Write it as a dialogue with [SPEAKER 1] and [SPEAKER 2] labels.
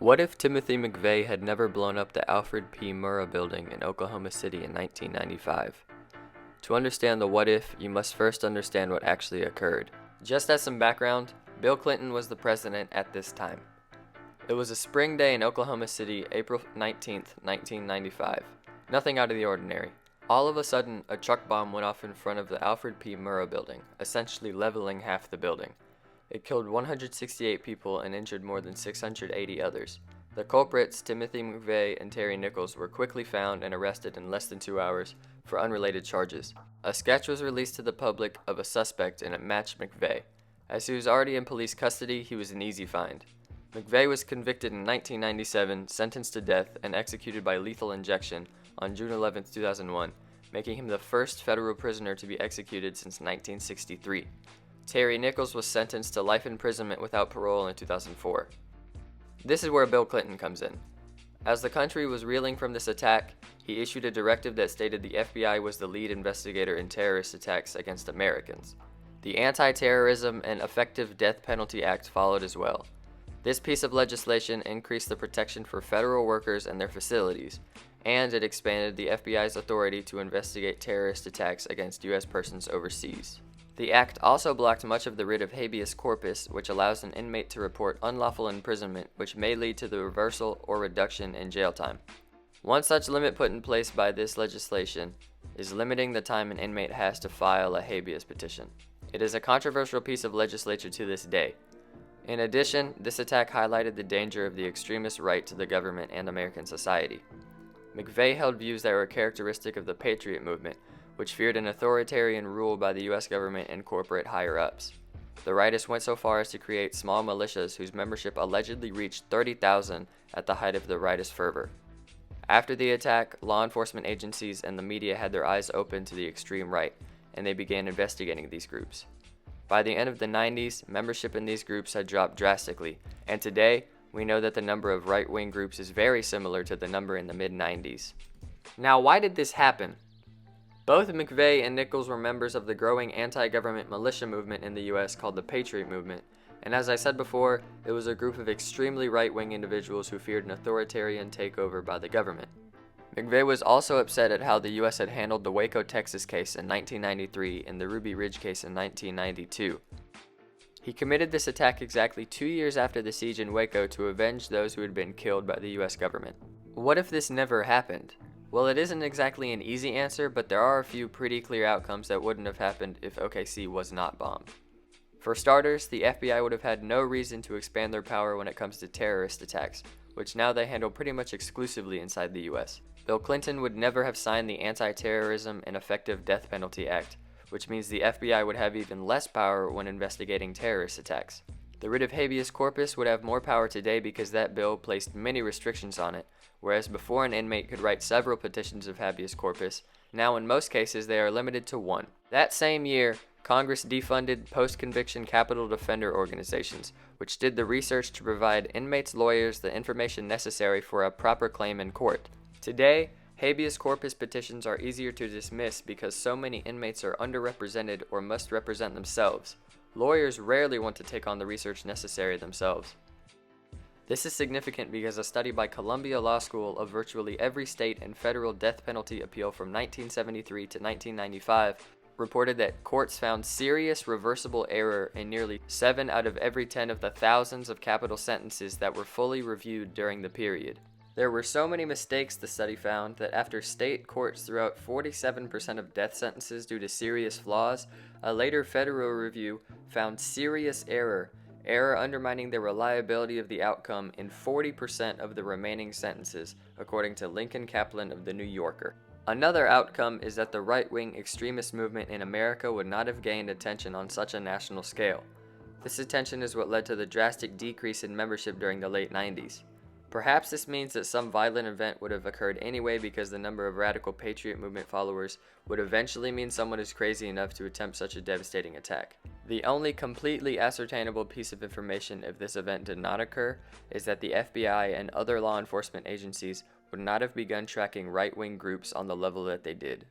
[SPEAKER 1] What if Timothy McVeigh had never blown up the Alfred P. Murrah building in Oklahoma City in 1995? To understand the what if, you must first understand what actually occurred. Just as some background, Bill Clinton was the president at this time. It was a spring day in Oklahoma City, April 19th, 1995. Nothing out of the ordinary. All of a sudden, a truck bomb went off in front of the Alfred P. Murrah building, essentially leveling half the building. It killed 168 people and injured more than 680 others. The culprits, Timothy McVeigh and Terry Nichols, were quickly found and arrested in less than 2 hours for unrelated charges. A sketch was released to the public of a suspect and it matched McVeigh. As he was already in police custody, he was an easy find. McVeigh was convicted in 1997, sentenced to death, and executed by lethal injection on June 11, 2001, making him the first federal prisoner to be executed since 1963. Terry Nichols was sentenced to life imprisonment without parole in 2004. This is where Bill Clinton comes in. As the country was reeling from this attack, he issued a directive that stated the FBI was the lead investigator in terrorist attacks against Americans. The Anti-Terrorism and Effective Death Penalty Act followed as well. This piece of legislation increased the protection for federal workers and their facilities, and it expanded the FBI's authority to investigate terrorist attacks against U.S. persons overseas. The act also blocked much of the writ of habeas corpus, which allows an inmate to report unlawful imprisonment, which may lead to the reversal or reduction in jail time. One such limit put in place by this legislation is limiting the time an inmate has to file a habeas petition. It is a controversial piece of legislation to this day. In addition, this attack highlighted the danger of the extremist right to the government and American society. McVeigh held views that were characteristic of the Patriot movement, which feared an authoritarian rule by the U.S. government and corporate higher-ups. The rightists went so far as to create small militias whose membership allegedly reached 30,000 at the height of the rightist fervor. After the attack, law enforcement agencies and the media had their eyes open to the extreme right, and they began investigating these groups. By the end of the 90s, membership in these groups had dropped drastically, and today, we know that the number of right-wing groups is very similar to the number in the mid-90s. Now, why did this happen? Both McVeigh and Nichols were members of the growing anti-government militia movement in the U.S. called the Patriot Movement, and as I said before, it was a group of extremely right-wing individuals who feared an authoritarian takeover by the government. McVeigh was also upset at how the U.S. had handled the Waco, Texas case in 1993 and the Ruby Ridge case in 1992. He committed this attack exactly 2 years after the siege in Waco to avenge those who had been killed by the U.S. government. What if this never happened? Well, it isn't exactly an easy answer, but there are a few pretty clear outcomes that wouldn't have happened if OKC was not bombed. For starters, the FBI would have had no reason to expand their power when it comes to terrorist attacks, which now they handle pretty much exclusively inside the US. Bill Clinton would never have signed the Anti-Terrorism and Effective Death Penalty Act, which means the FBI would have even less power when investigating terrorist attacks. The writ of habeas corpus would have more power today because that bill placed many restrictions on it, whereas before an inmate could write several petitions of habeas corpus, now in most cases they are limited to one. That same year, Congress defunded post-conviction capital defender organizations, which did the research to provide inmates' lawyers the information necessary for a proper claim in court. Today, habeas corpus petitions are easier to dismiss because so many inmates are underrepresented or must represent themselves. Lawyers rarely want to take on the research necessary themselves. This is significant because a study by Columbia Law School of virtually every state and federal death penalty appeal from 1973 to 1995 reported that courts found serious reversible error in nearly 7 out of every 10 of the thousands of capital sentences that were fully reviewed during the period. There were so many mistakes, the study found, that after state courts threw out 47% of death sentences due to serious flaws, a later federal review found serious error undermining the reliability of the outcome in 40% of the remaining sentences, according to Lincoln Kaplan of The New Yorker. Another outcome is that the right-wing extremist movement in America would not have gained attention on such a national scale. This attention is what led to the drastic decrease in membership during the late 90s. Perhaps this means that some violent event would have occurred anyway because the number of radical Patriot Movement followers would eventually mean someone is crazy enough to attempt such a devastating attack. The only completely ascertainable piece of information if this event did not occur is that the FBI and other law enforcement agencies would not have begun tracking right-wing groups on the level that they did.